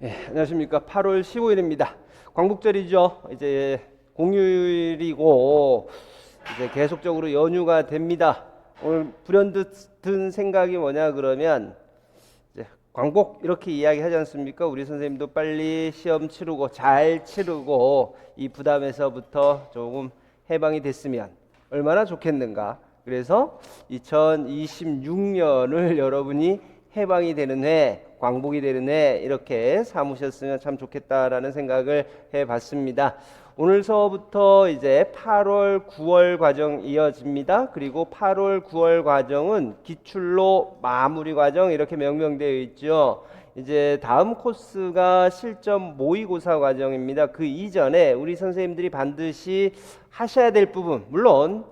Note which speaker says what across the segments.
Speaker 1: 안녕하십니까. 8월 15일입니다. 광복절이죠. 이제 공휴일이고 이제 계속적으로 연휴가 됩니다. 오늘 불현듯 든 생각이 뭐냐 그러면 이제 광복 이렇게 이야기하지 않습니까? 우리 선생님도 빨리 시험 치르고 잘 치르고 이 부담에서부터 조금 해방이 됐으면 얼마나 좋겠는가. 그래서 2026년을 여러분이 해방이 되는 해, 광복이 되는 해 이렇게 삼으셨으면 참 좋겠다라는 생각을 해봤습니다. 오늘서부터 이제 8월, 9월 과정 이어집니다. 그리고 8월, 9월 과정은 기출로 마무리 과정 이렇게 명명되어 있죠. 이제 다음 코스가 실전 모의고사 과정입니다. 그 이전에 우리 선생님들이 반드시 하셔야 될 부분, 물론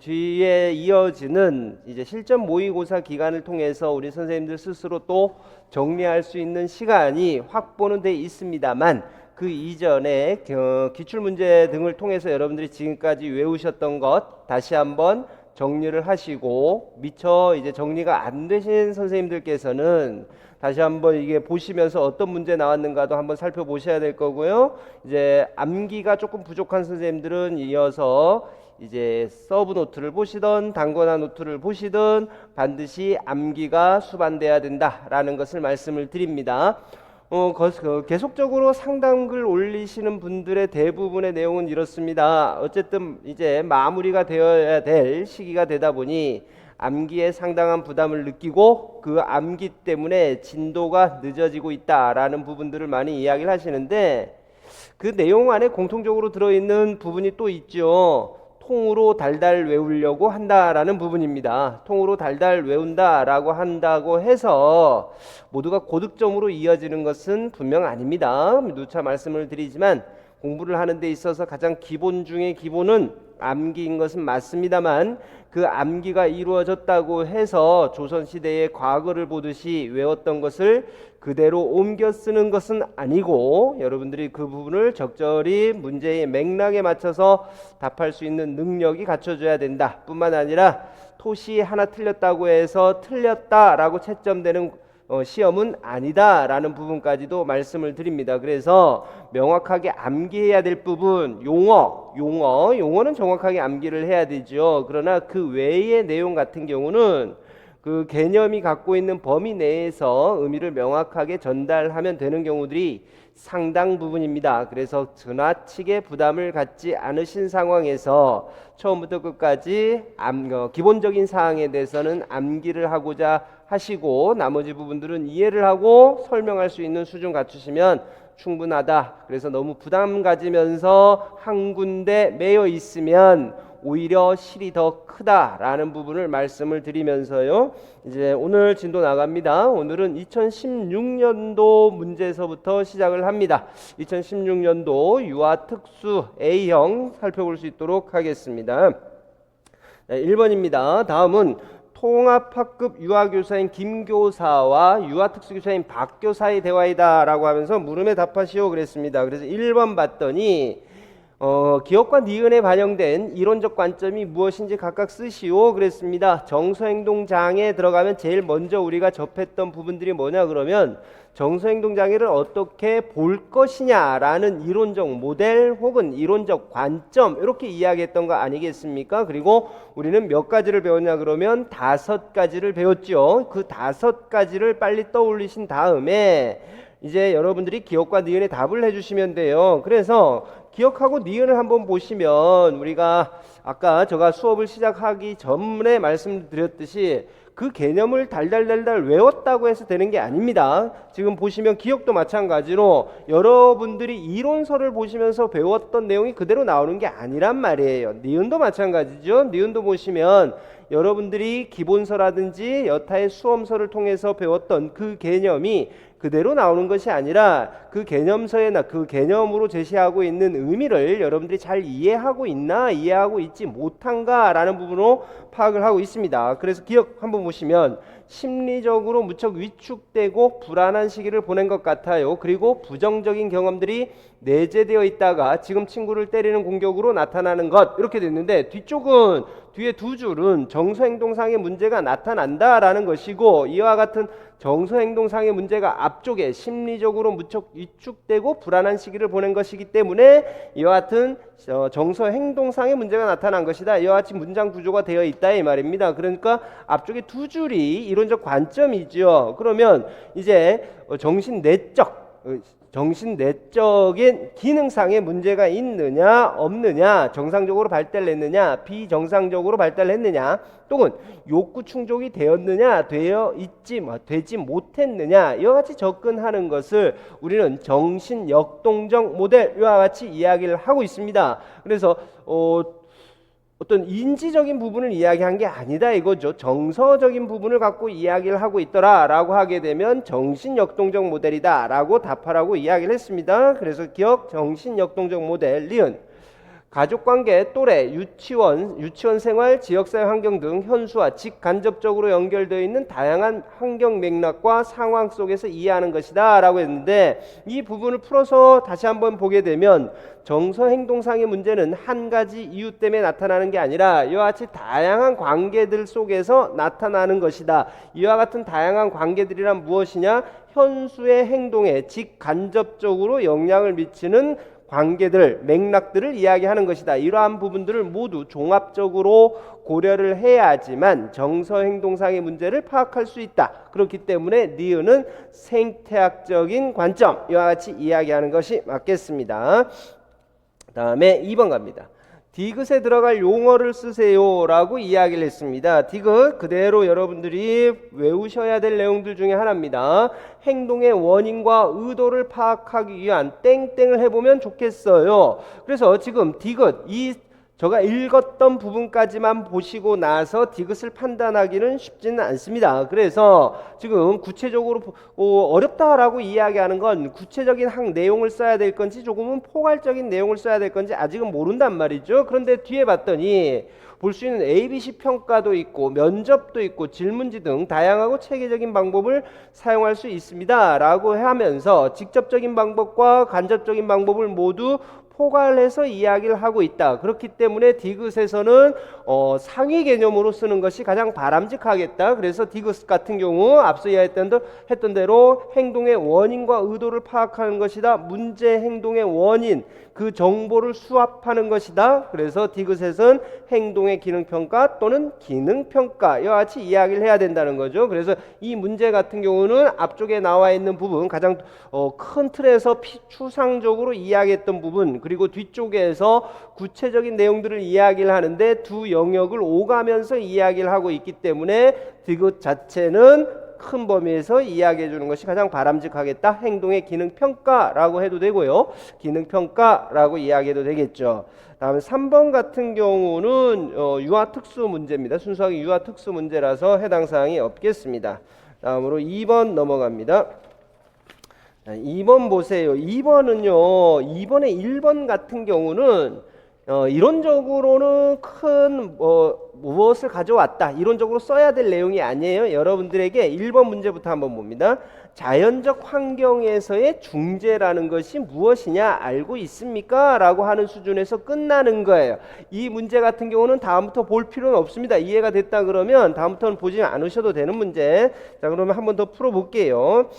Speaker 1: 뒤에 이어지는 이제 실전 모의고사 기간을 통해서 우리 선생님들 스스로 또 정리할 수 있는 시간이 확보는 돼 있습니다만 그 이전에 기출문제 등을 통해서 여러분들이 지금까지 외우셨던 것 다시 한번 정리를 하시고 미처 이제 정리가 안 되신 선생님들께서는 다시 한번 이게 보시면서 어떤 문제 나왔는가도 한번 살펴보셔야 될 거고요. 이제 암기가 조금 부족한 선생님들은 이어서 이제 서브 노트를 보시던 단권화 노트를 보시든 반드시 암기가 수반돼야 된다라는 것을 말씀을 드립니다. 계속적으로 상담글 올리시는 분들의 대부분의 내용은 이렇습니다. 어쨌든 이제 마무리가 되어야 될 시기가 되다 보니 암기에 상당한 부담을 느끼고 그 암기 때문에 진도가 늦어지고 있다라는 부분들을 많이 이야기를 하시는데 그 내용 안에 공통적으로 들어있는 부분이 또 있죠. 통으로 달달 외우려고 한다라는 부분입니다. 통으로 달달 외운다라고 한다고 해서 모두가 고득점으로 이어지는 것은 분명 아닙니다. 누차 말씀을 드리지만 공부를 하는 데 있어서 가장 기본 중에 기본은 암기인 것은 맞습니다만 그 암기가 이루어졌다고 해서 조선시대의 과거를 보듯이 외웠던 것을 그대로 옮겨 쓰는 것은 아니고 여러분들이 그 부분을 적절히 문제의 맥락에 맞춰서 답할 수 있는 능력이 갖춰져야 된다 뿐만 아니라 토시 하나 틀렸다고 해서 틀렸다라고 채점되는 시험은 아니다라는 부분까지도 말씀을 드립니다. 그래서 명확하게 암기해야 될 부분 용어는 정확하게 암기를 해야 되죠. 그러나 그 외의 내용 같은 경우는 그 개념이 갖고 있는 범위 내에서 의미를 명확하게 전달하면 되는 경우들이 상당 부분입니다. 그래서 지나치게 부담을 갖지 않으신 상황에서 처음부터 끝까지 기본적인 사항에 대해서는 암기를 하고자 하시고 나머지 부분들은 이해를 하고 설명할 수 있는 수준 갖추시면 충분하다. 그래서 너무 부담 가지면서 한 군데 매여 있으면 오히려 실이 더 크다라는 부분을 말씀을 드리면서요. 이제 오늘 진도 나갑니다. 오늘은 2016년도 문제에서부터 시작을 합니다. 2016년도 유아특수 A형 살펴볼 수 있도록 하겠습니다. 1번입니다. 다음은 통합학급 유아교사인 김교사와 유아특수교사인 박교사의 대화이다 라고 하면서 물음에 답하시오 그랬습니다. 그래서 1번 봤더니 기억과 니은에 반영된 이론적 관점이 무엇인지 각각 쓰시오 그랬습니다. 정서행동장애 들어가면 제일 먼저 우리가 접했던 부분들이 뭐냐 그러면 정서행동장애를 어떻게 볼 것이냐라는 이론적 모델 혹은 이론적 관점 이렇게 이야기했던 거 아니겠습니까? 그리고 우리는 몇 가지를 배웠냐 그러면 5가지를 배웠죠. 그 5가지를 빨리 떠올리신 다음에 이제 여러분들이 기억과 니은에 답을 해주시면 돼요. 그래서 기억하고 니은을 한번 보시면 우리가 아까 제가 수업을 시작하기 전에 말씀드렸듯이 그 개념을 달달달달 외웠다고 해서 되는 게 아닙니다. 지금 보시면 기억도 마찬가지로 여러분들이 이론서를 보시면서 배웠던 내용이 그대로 나오는 게 아니란 말이에요. 니은도 마찬가지죠. 니은도 보시면 여러분들이 기본서라든지 여타의 수험서를 통해서 배웠던 그 개념이 그대로 나오는 것이 아니라 그 개념서에 그 개념으로 제시하고 있는 의미를 여러분들이 잘 이해하고 있나 이해하고 있지 못한가 라는 부분으로 파악을 하고 있습니다. 그래서 기억 한번 보시면 심리적으로 무척 위축되고 불안한 시기를 보낸 것 같아요. 그리고 부정적인 경험들이 내재되어 있다가 지금 친구를 때리는 공격으로 나타나는 것 이렇게 됐는데 뒤에 두 줄은 정서행동상의 문제가 나타난다라는 것이고 이와 같은 정서행동상의 문제가 앞쪽에 심리적으로 무척 위축되고 불안한 시기를 보낸 것이기 때문에 이와 같은 정서행동상의 문제가 나타난 것이다. 이와 같이 문장 구조가 되어 있다 이 말입니다. 그러니까 앞쪽에 두 줄이 이론적 관점이죠. 그러면 이제 정신 내적인 기능상의 문제가 있느냐 없느냐, 정상적으로 발달했느냐 비정상적으로 발달했느냐, 또는 욕구 충족이 되었느냐 되지 못했느냐, 이와 같이 접근하는 것을 우리는 정신 역동적 모델과 같이 이야기를 하고 있습니다. 그래서 어떤 인지적인 부분을 이야기한 게 아니다 이거죠. 정서적인 부분을 갖고 이야기를 하고 있더라라고 하게 되면 정신역동적 모델이다 라고 답하라고 이야기를 했습니다. 그래서 기억 정신역동적 모델 리은 가족관계, 또래, 유치원 생활, 지역사회 환경 등 현수와 직간접적으로 연결되어 있는 다양한 환경 맥락과 상황 속에서 이해하는 것이다 라고 했는데, 이 부분을 풀어서 다시 한번 보게 되면 정서행동상의 문제는 한 가지 이유 때문에 나타나는 게 아니라 이와 같이 다양한 관계들 속에서 나타나는 것이다. 이와 같은 다양한 관계들이란 무엇이냐? 현수의 행동에 직간접적으로 영향을 미치는 관계들, 맥락들을 이야기하는 것이다. 이러한 부분들을 모두 종합적으로 고려를 해야지만 정서행동상의 문제를 파악할 수 있다. 그렇기 때문에 니은은 생태학적인 관점, 이와 같이 이야기하는 것이 맞겠습니다. 다음에 2번 갑니다. 디귿에 들어갈 용어를 쓰세요 라고 이야기를 했습니다. 디귿 그대로 여러분들이 외우셔야 될 내용들 중에 하나입니다. 행동의 원인과 의도를 파악하기 위한 땡땡을 해보면 좋겠어요. 그래서 지금 디귿 제가 읽었던 부분까지만 보시고 나서 디귿을 판단하기는 쉽지는 않습니다. 그래서 지금 구체적으로 어렵다라고 이야기하는 건 구체적인 내용을 써야 될 건지 조금은 포괄적인 내용을 써야 될 건지 아직은 모른단 말이죠. 그런데 뒤에 봤더니 볼 수 있는 ABC 평가도 있고 면접도 있고 질문지 등 다양하고 체계적인 방법을 사용할 수 있습니다 라고 하면서 직접적인 방법과 간접적인 방법을 모두 포괄해서 이야기를 하고 있다. 그렇기 때문에 디귿에서는 상위 개념으로 쓰는 것이 가장 바람직하겠다. 그래서 디귿 같은 경우 앞서 했던 대로 행동의 원인과 의도를 파악하는 것이다. 문제 행동의 원인, 그 정보를 수합하는 것이다. 그래서 디귿에서는 행동의 기능평가 또는 기능평가 이와 같이 이야기를 해야 된다는 거죠. 그래서 이 문제 같은 경우는 앞쪽에 나와 있는 부분, 가장 큰 틀에서 추상적으로 이야기했던 부분, 그리고 뒤쪽에서 구체적인 내용들을 이야기를 하는데 두 영역을 오가면서 이야기를 하고 있기 때문에 디귿 자체는 큰 범위에서 이야기해 주는 것이 가장 바람직하겠다. 행동의 기능평가라고 해도 되고요. 기능평가라고 이야기해도 되겠죠. 다음에 3번 같은 경우는 유아특수 문제입니다. 순수하게 유아특수 문제라서 해당 사항이 없겠습니다. 다음으로 2번 넘어갑니다. 2번 보세요. 2번은요. 2번의 1번 같은 경우는 이론적으로는 큰 무엇을 가져왔다 이론적으로 써야 될 내용이 아니에요. 여러분들에게 1번 문제부터 한번 봅니다. 자연적 환경에서의 중재라는 것이 무엇이냐 알고 있습니까? 라고 하는 수준에서 끝나는 거예요. 이 문제 같은 경우는 다음부터 볼 필요는 없습니다. 이해가 됐다 그러면 다음부터는 보지 않으셔도 되는 문제. 자, 그러면 한번 더 풀어볼게요.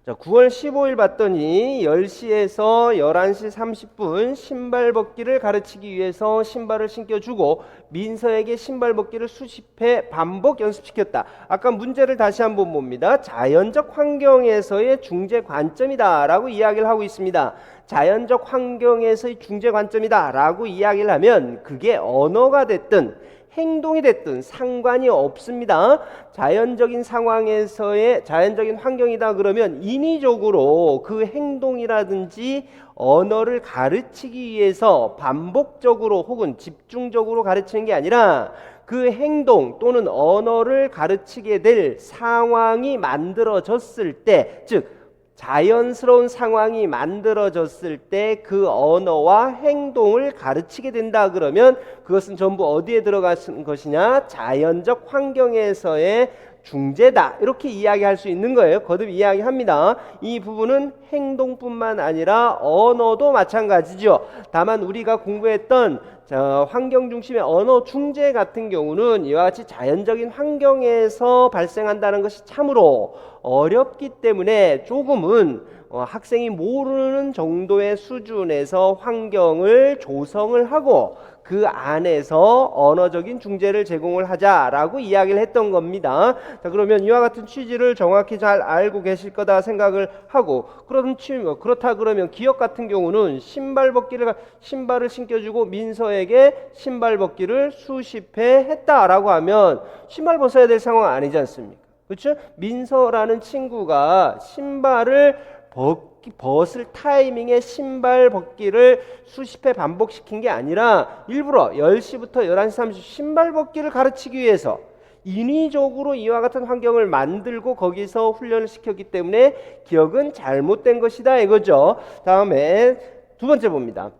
Speaker 1: 자, 9월 15일 봤더니 10시에서 11시 30분 신발 벗기를 가르치기 위해서 신발을 신겨주고 민서에게 신발 벗기를 수십 회 반복 연습시켰다. 아까 문제를 다시 한번 봅니다. 자연적 환경에서의 중재 관점이다 라고 이야기를 하고 있습니다. 자연적 환경에서의 중재 관점이다 라고 이야기를 하면 그게 언어가 됐든 행동이 됐든 상관이 없습니다. 자연적인 상황에서의 자연적인 환경이다 그러면 인위적으로 그 행동이라든지 언어를 가르치기 위해서 반복적으로 혹은 집중적으로 가르치는 게 아니라 그 행동 또는 언어를 가르치게 될 상황이 만들어졌을 때, 즉 자연스러운 상황이 만들어졌을 때 그 언어와 행동을 가르치게 된다 그러면 그것은 전부 어디에 들어가는 것이냐? 자연적 환경에서의 중재다 이렇게 이야기할 수 있는 거예요. 거듭 이야기합니다. 이 부분은 행동뿐만 아니라 언어도 마찬가지죠. 다만 우리가 공부했던 환경 중심의 언어 중재 같은 경우는 이와 같이 자연적인 환경에서 발생한다는 것이 참으로 어렵기 때문에 조금은 학생이 모르는 정도의 수준에서 환경을 조성을 하고 그 안에서 언어적인 중재를 제공을 하자라고 이야기를 했던 겁니다. 자, 그러면 이와 같은 취지를 정확히 잘 알고 계실 거다 생각을 하고, 그렇다 그러면 기억 같은 경우는 신발을 신겨주고 민서에게 신발 벗기를 수십 회 했다라고 하면 신발 벗어야 될 상황 아니지 않습니까? 그렇죠? 민서라는 친구가 신발을 벗을 타이밍에 신발 벗기를 수십 회 반복시킨 게 아니라 일부러 10시부터 11시 30분 신발 벗기를 가르치기 위해서 인위적으로 이와 같은 환경을 만들고 거기서 훈련을 시켰기 때문에 기억은 잘못된 것이다 이거죠. 다음에 두 번째 봅니다.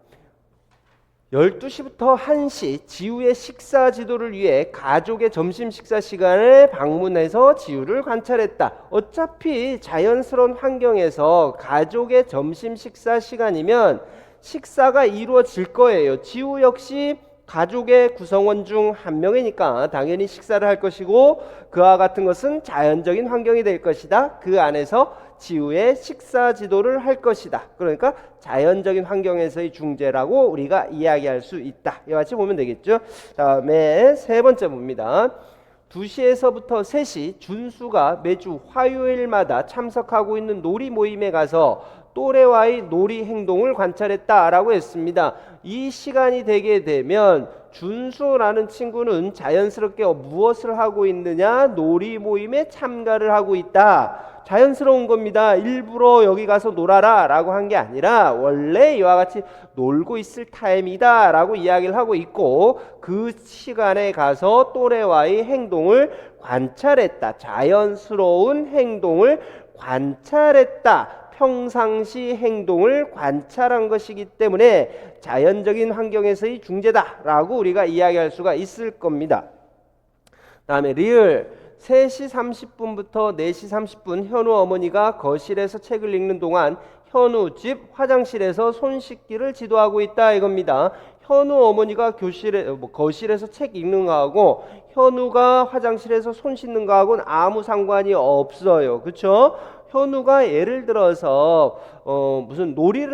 Speaker 1: 12시부터 1시 지우의 식사 지도를 위해 가족의 점심 식사 시간을 방문해서 지우를 관찰했다. 어차피 자연스러운 환경에서 가족의 점심 식사 시간이면 식사가 이루어질 거예요. 지우 역시 가족의 구성원 중 한 명이니까 당연히 식사를 할 것이고 그와 같은 것은 자연적인 환경이 될 것이다. 그 안에서 지우의 식사 지도를 할 것이다. 그러니까 자연적인 환경에서의 중재라고 우리가 이야기할 수 있다. 이와 같이 보면 되겠죠. 다음에 세 번째 봅니다. 2시에서부터 3시 준수가 매주 화요일마다 참석하고 있는 놀이 모임에 가서 또래와의 놀이 행동을 관찰했다라고 했습니다. 이 시간이 되게 되면 준수라는 친구는 자연스럽게 무엇을 하고 있느냐? 놀이 모임에 참가를 하고 있다. 자연스러운 겁니다. 일부러 여기 가서 놀아라 라고 한 게 아니라 원래 이와 같이 놀고 있을 타임이다 라고 이야기를 하고 있고 그 시간에 가서 또래와의 행동을 관찰했다. 자연스러운 행동을 관찰했다. 평상시 행동을 관찰한 것이기 때문에 자연적인 환경에서의 중재다라고 우리가 이야기할 수가 있을 겁니다. 다음에 리을 3시 30분부터 4시 30분 현우 어머니가 거실에서 책을 읽는 동안 현우 집 화장실에서 손 씻기를 지도하고 있다 이겁니다. 현우 어머니가 거실에서 책 읽는 거하고 현우가 화장실에서 손 씻는 거하고는 아무 상관이 없어요. 그렇죠? 현우가 예를 들어서 무슨 놀이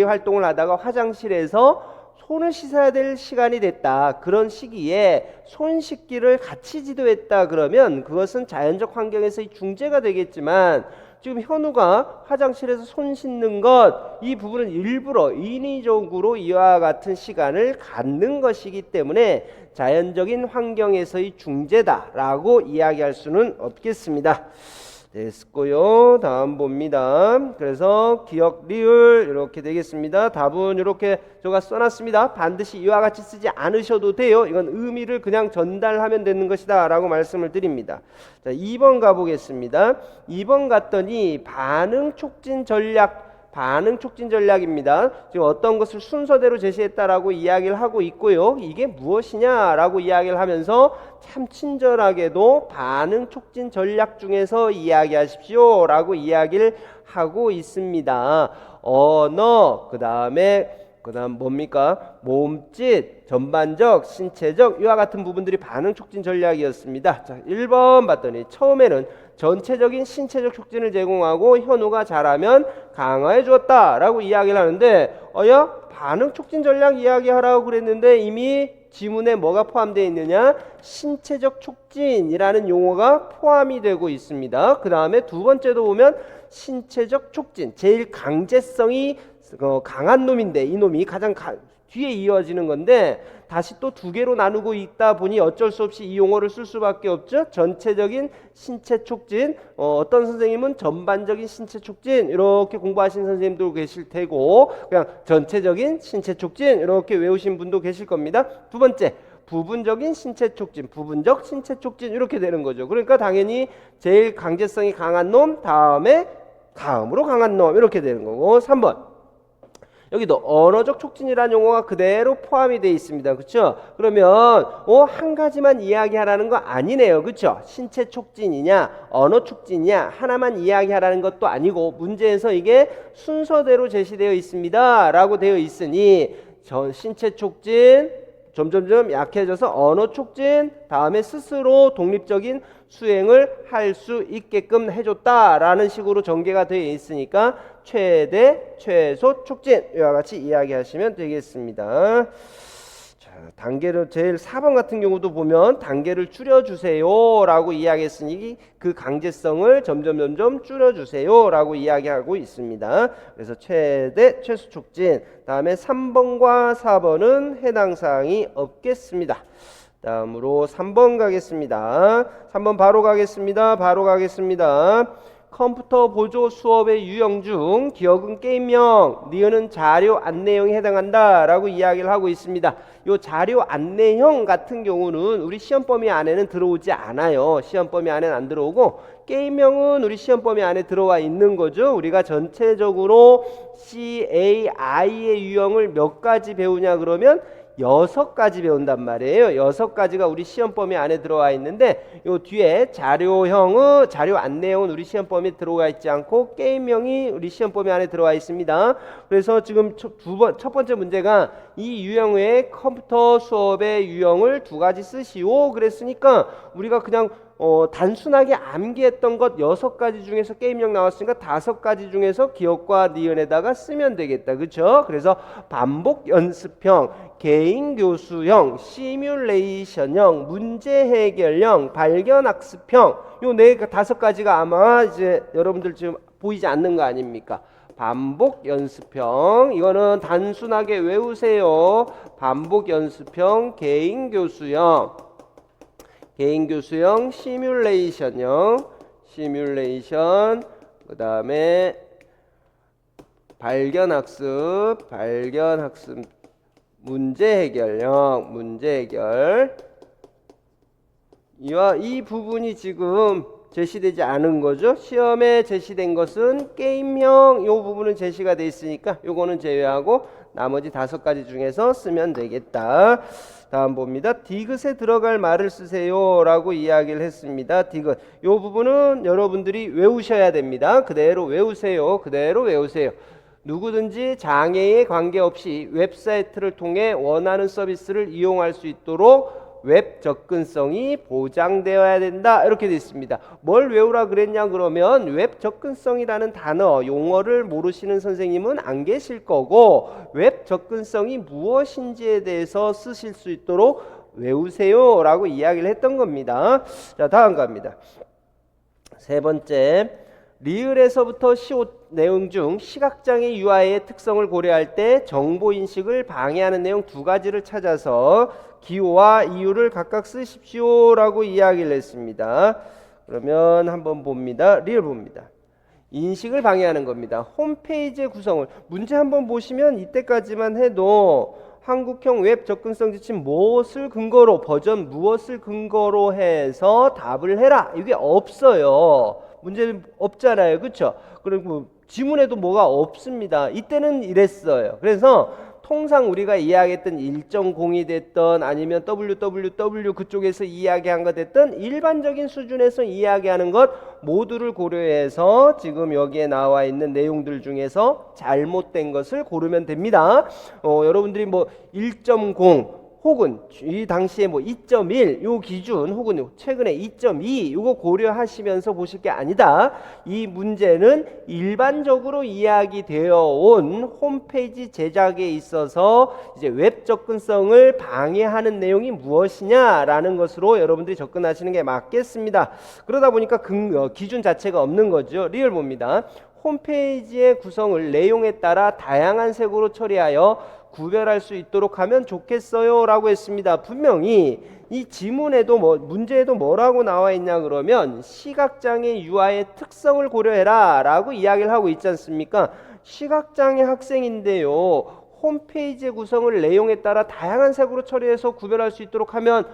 Speaker 1: 활동을 하다가 화장실에서 손을 씻어야 될 시간이 됐다. 그런 시기에 손 씻기를 같이 지도했다. 그러면 그것은 자연적 환경에서의 중재가 되겠지만 지금 현우가 화장실에서 손 씻는 것, 이 부분은 일부러 인위적으로 이와 같은 시간을 갖는 것이기 때문에 자연적인 환경에서의 중재다라고 이야기할 수는 없겠습니다. 됐고요. 다음 봅니다. 그래서 기억 리을 이렇게 되겠습니다. 답은 이렇게 제가 써놨습니다. 반드시 이와 같이 쓰지 않으셔도 돼요. 이건 의미를 그냥 전달하면 되는 것이다 라고 말씀을 드립니다. 자, 2번 가보겠습니다. 2번 갔더니 반응 촉진 전략입니다. 지금 어떤 것을 순서대로 제시했다라고 이야기를 하고 있고요. 이게 무엇이냐라고 이야기를 하면서 참 친절하게도 반응 촉진 전략 중에서 이야기하십시오 라고 이야기를 하고 있습니다. 언어, 그 다음 뭡니까? 몸짓, 전반적, 신체적 이와 같은 부분들이 반응 促진 전략이었습니다. 자, 1번 봤더니 처음에는 전체적인 신체적 촉진을 제공하고 현우가 잘하면 강화해 주었다 라고 이야기를 하는데 반응 촉진 전략 이야기하라고 그랬는데 이미 지문에 뭐가 포함되어 있느냐? 신체적 촉진이라는 용어가 포함이 되고 있습니다. 그 다음에 두 번째도 보면 신체적 촉진, 제일 강제성이 강한 놈인데 이 놈이 가장 뒤에 이어지는 건데 다시 또 두 개로 나누고 있다 보니 어쩔 수 없이 이 용어를 쓸 수밖에 없죠. 전체적인 신체 촉진, 어떤 선생님은 전반적인 신체 촉진 이렇게 공부하신 선생님도 계실 테고 그냥 전체적인 신체 촉진 이렇게 외우신 분도 계실 겁니다. 두 번째 부분적인 신체 촉진, 부분적 신체 촉진 이렇게 되는 거죠. 그러니까 당연히 제일 강제성이 강한 놈 다음으로 강한 놈 이렇게 되는 거고 3번 여기도 언어적 촉진이라는 용어가 그대로 포함이 되어 있습니다. 그렇죠? 그러면 한 가지만 이야기하라는 거 아니네요. 그렇죠? 신체 촉진이냐 언어 촉진이냐 하나만 이야기하라는 것도 아니고 문제에서 이게 순서대로 제시되어 있습니다 라고 되어 있으니 신체 촉진 점점점 약해져서 언어 촉진 다음에 스스로 독립적인 수행을 할 수 있게끔 해줬다라는 식으로 전개가 되어 있으니까 최대, 최소 촉진 이와 같이 이야기하시면 되겠습니다. 자, 단계를 제일 4번 같은 경우도 보면 단계를 줄여주세요 라고 이야기했으니 그 강제성을 점점 줄여주세요 라고 이야기하고 있습니다. 그래서 최대, 최소 촉진 다음에 3번과 4번은 해당 사항이 없겠습니다. 다음으로 3번 가겠습니다. 3번 바로 가겠습니다. 컴퓨터 보조 수업의 유형 중 기억은 게임형, 니은은 자료 안내형에 해당한다 라고 이야기를 하고 있습니다. 이 자료 안내형 같은 경우는 우리 시험 범위 안에는 들어오지 않아요. 시험 범위 안에는 안 들어오고 게임형은 우리 시험 범위 안에 들어와 있는 거죠. 우리가 전체적으로 CAI의 유형을 몇 가지 배우냐 그러면 6가지 배운단 말이에요. 6가지가 우리 시험 범위 안에 들어와 있는데 요 뒤에 자료형은 자료 안내형은 우리 시험 범위에 들어가 있지 않고 게임형이 우리 시험 범위 안에 들어와 있습니다. 그래서 지금 첫 번째 문제가 이 유형 외에 컴퓨터 수업의 유형을 2가지 쓰시오 그랬으니까 우리가 그냥 단순하게 암기했던 것 6가지 중에서 게임형 나왔으니까 5가지 중에서 기억과 니은에다가 쓰면 되겠다. 그렇죠? 그래서 반복 연습형, 개인 교수형, 시뮬레이션형, 문제 해결형, 발견 학습형 요 5가지가 아마 이제 여러분들 지금 보이지 않는 거 아닙니까? 반복 연습형 이거는 단순하게 외우세요. 반복 연습형, 개인 교수형, 시뮬레이션, 그 다음에 발견학습, 문제 해결. 이 부분이 지금 제시되지 않은 거죠. 시험에 제시된 것은 게임형 이 부분은 제시가 돼 있으니까 요거는 제외하고 나머지 5가지 중에서 쓰면 되겠다. 다음 봅니다. 디귿에 들어갈 말을 쓰세요 라고 이야기를 했습니다. 디귿 이 부분은 여러분들이 외우셔야 됩니다. 그대로 외우세요. 누구든지 장애에 관계없이 웹사이트를 통해 원하는 서비스를 이용할 수 있도록 웹 접근성이 보장되어야 된다 이렇게 되어 있습니다. 뭘 외우라 그랬냐 그러면 웹 접근성이라는 단어 용어를 모르시는 선생님은 안 계실 거고 웹 접근성이 무엇인지에 대해서 쓰실 수 있도록 외우세요 라고 이야기를 했던 겁니다. 자 다음 갑니다. 3번째 리을에서부터 내용 중 시각장애 유아의 특성을 고려할 때 정보인식을 방해하는 내용 2가지를 찾아서 기호와 이유를 각각 쓰십시오 라고 이야기를 했습니다. 그러면 한번 봅니다. 리을 봅니다. 인식을 방해하는 겁니다. 홈페이지의 구성을 문제 한번 보시면 이때까지만 해도 한국형 웹 접근성 지침 무엇을 근거로 버전 무엇을 근거로 해서 답을 해라 이게 없어요. 문제 없잖아요. 그렇죠? 그리고 지문에도 뭐가 없습니다. 이때는 이랬어요. 그래서 통상 우리가 이야기했던 1.0이 됐던 아니면 www 그쪽에서 이야기한 것 됐던 일반적인 수준에서 이야기하는 것 모두를 고려해서 지금 여기에 나와 있는 내용들 중에서 잘못된 것을 고르면 됩니다. 여러분들이 뭐 1.0 혹은 이 당시에 뭐 2.1 요 기준 혹은 최근에 2.2 요거 고려하시면서 보실 게 아니다. 이 문제는 일반적으로 이야기되어 온 홈페이지 제작에 있어서 이제 웹 접근성을 방해하는 내용이 무엇이냐라는 것으로 여러분들이 접근하시는 게 맞겠습니다. 그러다 보니까 기준 자체가 없는 거죠. 리얼 봅니다. 홈페이지의 구성을 내용에 따라 다양한 색으로 처리하여 구별할 수 있도록 하면 좋겠어요 라고 했습니다. 분명히 이 지문에도 문제에도 뭐라고 나와 있냐 그러면 시각장애 유아의 특성을 고려해라 라고 이야기를 하고 있지 않습니까? 시각장애 학생인데요 홈페이지의 구성을 내용에 따라 다양한 색으로 처리해서 구별할 수 있도록 하면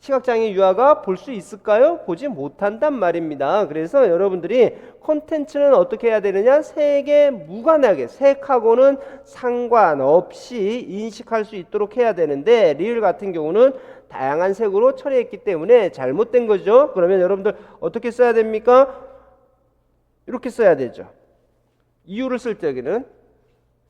Speaker 1: 시각장애 유아가 볼 수 있을까요? 보지 못한단 말입니다. 그래서 여러분들이 콘텐츠는 어떻게 해야 되느냐? 색에 무관하게, 색하고는 상관없이 인식할 수 있도록 해야 되는데 리을 같은 경우는 다양한 색으로 처리했기 때문에 잘못된 거죠. 그러면 여러분들 어떻게 써야 됩니까? 이렇게 써야 되죠. 이유를 쓸 때에는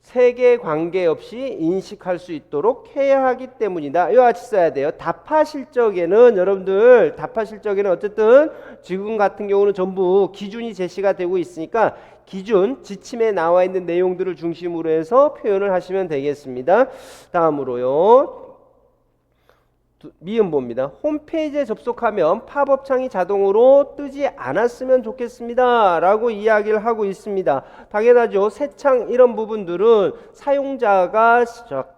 Speaker 1: 색에 관계없이 인식할 수 있도록 해야 하기 때문이다. 이와 같이 써야 돼요. 답하실 적에는 여러분들 답하실 적에는 어쨌든 지금 같은 경우는 전부 기준이 제시가 되고 있으니까 기준 지침에 나와 있는 내용들을 중심으로 해서 표현을 하시면 되겠습니다. 다음으로요. 미음보입니다. 홈페이지에 접속하면 팝업 창이 자동으로 뜨지 않았으면 좋겠습니다 라고 이야기를 하고 있습니다. 당연하죠. 새 창 이런 부분들은 사용자가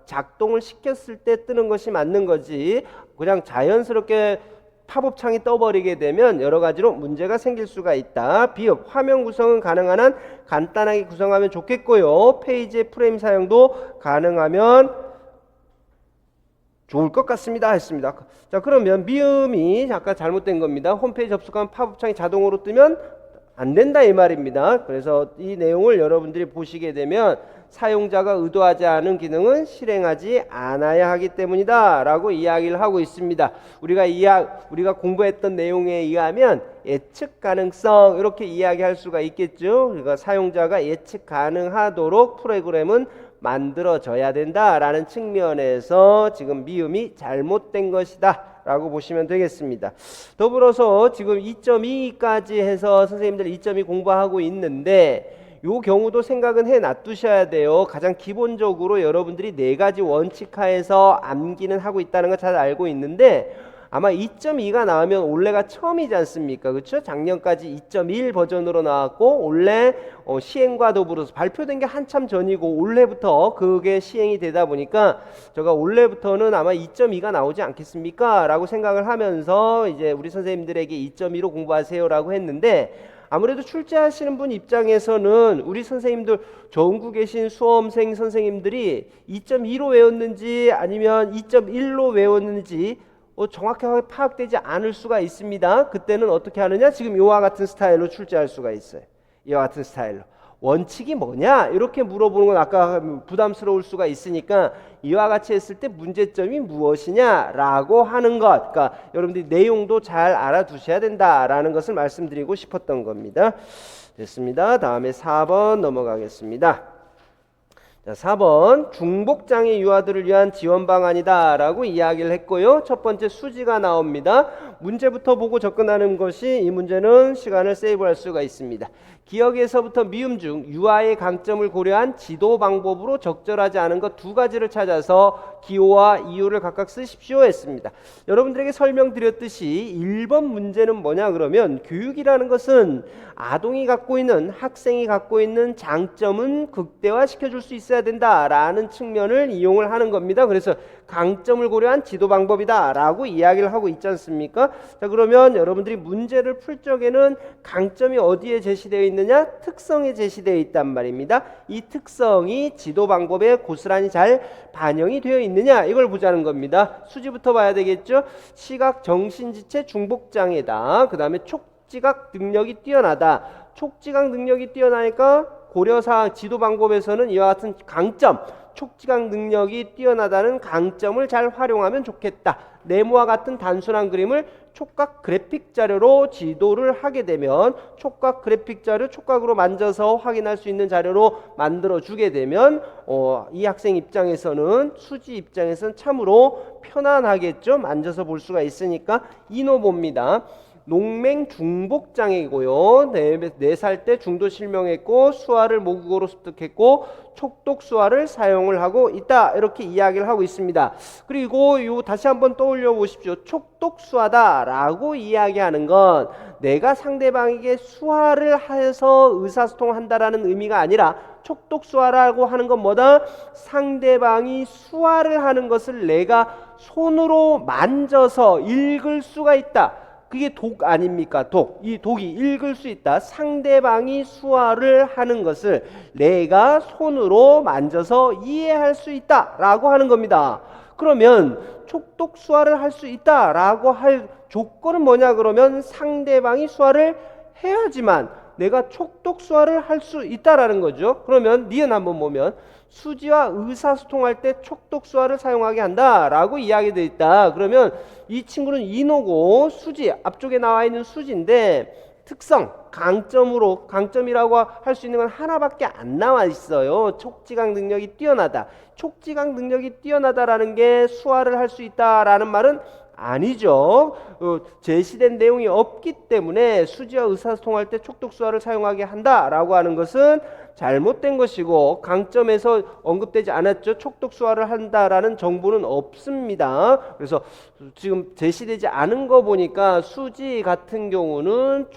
Speaker 1: 작동을 시켰을 때 뜨는 것이 맞는 거지 그냥 자연스럽게 팝업 창이 떠버리게 되면 여러 가지로 문제가 생길 수가 있다. 비읍 화면 구성은 가능한 한 간단하게 구성하면 좋겠고요. 페이지의 프레임 사용도 가능하면 좋을 것 같습니다 했습니다. 자, 그러면 미음이 약간 잘못된 겁니다. 홈페이지 접속하면 팝업창이 자동으로 뜨면 안 된다 이 말입니다. 그래서 이 내용을 여러분들이 보시게 되면 사용자가 의도하지 않은 기능은 실행하지 않아야 하기 때문이다 라고 이야기를 하고 있습니다. 우리가 공부했던 내용에 의하면 예측 가능성 이렇게 이야기할 수가 있겠죠. 그러니까 사용자가 예측 가능하도록 프로그램은 만들어져야 된다라는 측면에서 지금 미음이 잘못된 것이다 라고 보시면 되겠습니다. 더불어서 지금 2.2까지 해서 선생님들 2.2 공부하고 있는데 요 경우도 생각은 해 놔두셔야 돼요. 가장 기본적으로 여러분들이 4가지 원칙 하에서 암기는 하고 있다는 걸 잘 알고 있는데 아마 2.2가 나오면 올해가 처음이지 않습니까? 그렇죠? 작년까지 2.1 버전으로 나왔고 올해 시행과 더불어서 발표된 게 한참 전이고 올해부터 그게 시행이 되다 보니까 제가 올해부터는 아마 2.2가 나오지 않겠습니까? 라고 생각을 하면서 이제 우리 선생님들에게 2.2로 공부하세요라고 했는데 아무래도 출제하시는 분 입장에서는 우리 선생님들 전국 계신 수험생 선생님들이 2.2로 외웠는지 아니면 2.1로 외웠는지 정확하게 파악되지 않을 수가 있습니다. 그때는 어떻게 하느냐? 지금 이와 같은 스타일로 출제할 수가 있어요. 이와 같은 스타일로. 원칙이 뭐냐? 이렇게 물어보는 건 아까 부담스러울 수가 있으니까 이와 같이 했을 때 문제점이 무엇이냐라고 하는 것. 그러니까 여러분들이 내용도 잘 알아두셔야 된다라는 것을 말씀드리고 싶었던 겁니다. 됐습니다. 다음에 4번 넘어가겠습니다. 자, 4번 중복장애 유아들을 위한 지원 방안이다 라고 이야기를 했고요. 첫 번째 수지가 나옵니다. 문제부터 보고 접근하는 것이 이 문제는 시간을 세이브할 수가 있습니다. 기억에서부터 미음 중 유아의 강점을 고려한 지도 방법으로 적절하지 않은 것 2가지를 찾아서 기호와 이유를 각각 쓰십시오 했습니다. 여러분들에게 설명드렸듯이 1번 문제는 뭐냐 그러면 교육이라는 것은 아동이 갖고 있는 학생이 갖고 있는 장점은 극대화시켜 줄 수 있어야 된다라는 측면을 이용을 하는 겁니다. 그래서 강점을 고려한 지도 방법이다 라고 이야기를 하고 있지 않습니까? 자, 그러면 여러분들이 문제를 풀 적에는 강점이 어디에 제시되어 있느냐? 특성에 제시되어 있단 말입니다. 이 특성이 지도 방법에 고스란히 잘 반영이 되어 있느냐 이걸 보자는 겁니다. 수지부터 봐야 되겠죠. 시각 정신지체 중복장애다. 그 다음에 촉지각 능력이 뛰어나다. 촉지각 능력이 뛰어나니까 고려사항 지도 방법에서는 이와 같은 강점 촉지각 능력이 뛰어나다는 강점을 잘 활용하면 좋겠다. 네모와 같은 단순한 그림을 촉각 그래픽 자료로 지도를 하게 되면 촉각 그래픽 자료 촉각으로 만져서 확인할 수 있는 자료로 만들어 주게 되면 이 학생 입장에서는 수지 입장에서는 참으로 편안하겠죠. 만져서 볼 수가 있으니까 이노봅니다. 농맹 중복장애이고요. 4살 때 중도 실명했고 수화를 모국어로 습득했고 촉독 수화를 사용을 하고 있다. 이렇게 이야기를 하고 있습니다. 그리고 다시 한번 떠올려 보십시오. 촉독 수화다라고 이야기하는 건 내가 상대방에게 수화를 해서 의사소통한다라는 의미가 아니라 촉독 수화라고 하는 건 뭐다? 상대방이 수화를 하는 것을 내가 손으로 만져서 읽을 수가 있다. 그게 독 아닙니까? 독. 이 독이 읽을 수 있다. 상대방이 수화를 하는 것을 내가 손으로 만져서 이해할 수 있다 라고 하는 겁니다. 그러면 촉독 수화를 할 수 있다라고 할 조건은 뭐냐 그러면 상대방이 수화를 해야지만 내가 촉독 수화를 할 수 있다라는 거죠. 그러면 니은 한번 보면 수지와 의사소통할 때 촉독 수화를 사용하게 한다라고 이야기되어 있다. 그러면 이 친구는 인호고 수지 앞쪽에 나와 있는 수지인데 특성, 강점이라고 할 수 있는 건 하나밖에 안 나와 있어요. 촉지각 능력이 뛰어나다. 촉지각 능력이 뛰어나다라는 게 수화를 할 수 있다라는 말은 아니죠. 제시된 내용이 없기 때문에 수지와 의사소통할 때 촉독수화를 사용하게 한다라고 하는 것은 잘못된 것이고 강점에서 언급되지 않았죠. 촉독수화를 한다라는 정보는 없습니다. 그래서 지금 제시되지 않은 거 보니까 수지 같은 경우는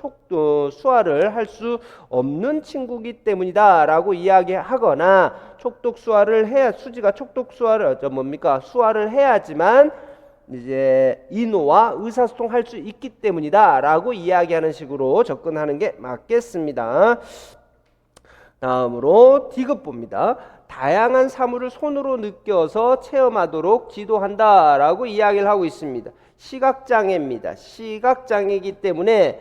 Speaker 1: 수화를 할 수 없는 친구기 때문이다 라고 이야기하거나 촉독수화를 해야 수지가 촉독수화를 수화를 해야지만 이제 인호와 의사소통할 수 있기 때문이다 라고 이야기하는 식으로 접근하는 게 맞겠습니다. 다음으로 D급 봅니다. 다양한 사물을 손으로 느껴서 체험하도록 지도한다 라고 이야기를 하고 있습니다. 시각장애입니다. 시각장애이기 때문에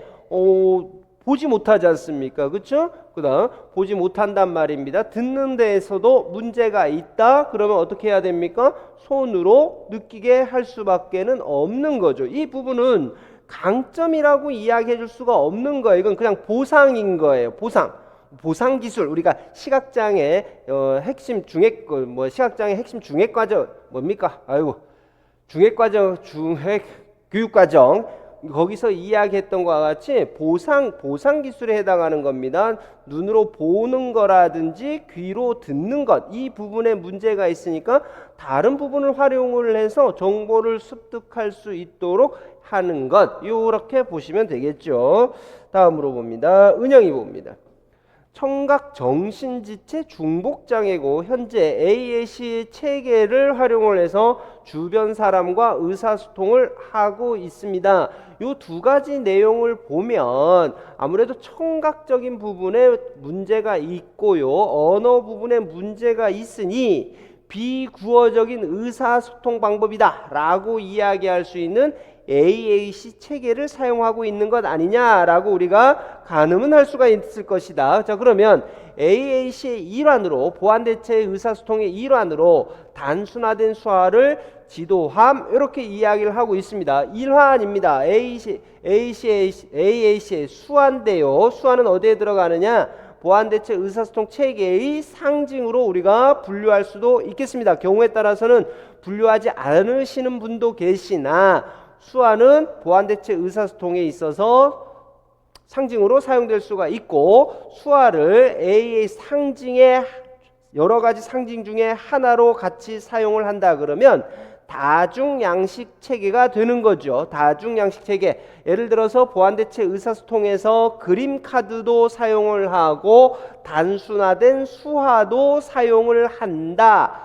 Speaker 1: 보지 못하지 않습니까? 그렇죠? 그 다음 보지 못한단 말입니다. 듣는 데에서도 문제가 있다. 그러면 어떻게 해야 됩니까? 손으로 느끼게 할 수밖에는 없는 거죠. 이 부분은 강점이라고 이야기해 줄 수가 없는 거예요. 이건 그냥 보상인 거예요. 보상 기술. 우리가 시각장애 핵심 중핵 시각장애 핵심 중핵 과정 뭡니까? 중핵 과정 중핵 교육 과정 거기서 이야기했던 것과 같이 보상 기술에 해당하는 겁니다. 눈으로 보는 거라든지 귀로 듣는 것, 이 부분에 문제가 있으니까 다른 부분을 활용을 해서 정보를 습득할 수 있도록 하는 것, 이렇게 보시면 되겠죠. 다음으로 봅니다. 은영이 봅니다. 청각 정신지체 중복장애고 현재 AAC 체계를 활용을 해서 주변 사람과 의사소통을 하고 있습니다. 이 두 가지 내용을 보면 아무래도 청각적인 부분에 문제가 있고요. 언어 부분에 문제가 있으니 비구어적인 의사소통 방법이다 라고 이야기할 수 있는 AAC 체계를 사용하고 있는 것 아니냐라고 우리가 가늠은 할 수가 있을 것이다. 자, 그러면 AAC의 일환으로 보완대체 의사소통의 일환으로 단순화된 수화를 지도함 이렇게 이야기를 하고 있습니다. 일환입니다. AAC의 수화인데요. 수화는 어디에 들어가느냐? 보완대체 의사소통 체계의 상징으로 우리가 분류할 수도 있겠습니다. 경우에 따라서는 분류하지 않으시는 분도 계시나 수화는 보완대체 의사소통에 있어서 상징으로 사용될 수가 있고 수화를 A의 상징의 여러 가지 상징 중에 하나로 같이 사용을 한다 그러면 다중양식 체계가 되는 거죠. 다중양식 체계. 예를 들어서 보완대체 의사소통에서 그림 카드도 사용을 하고 단순화된 수화도 사용을 한다.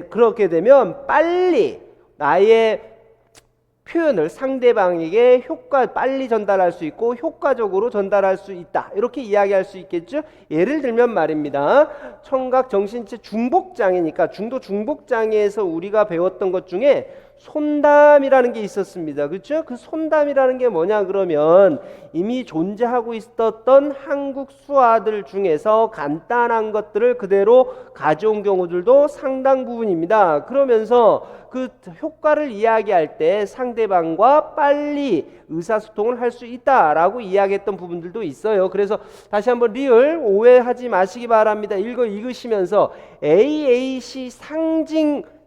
Speaker 1: 그렇게 되면 빨리 나의 표현을 상대방에게 빨리 전달할 수 있고 효과적으로 전달할 수 있다. 이렇게 이야기할 수 있겠죠. 예를 들면 말입니다. 청각 정신체 중복장애니까 중복장애에서 우리가 배웠던 것 중에 손담이라는 게 있었습니다. 그렇죠? 그 손담이라는 게 뭐냐 그러면 이미 존재하고 있었던 한국 수화들 중에서 간단한 것들을 그대로 가져온 경우들도 상당 부분입니다. 그러면서 그 효과를 이야기할 때 상대방과 빨리 의사소통을 할 수 있다라고 이야기했던 부분들도 있어요. 그래서 다시 한번 리을 오해하지 마시기 바랍니다. 읽으시면서 AAC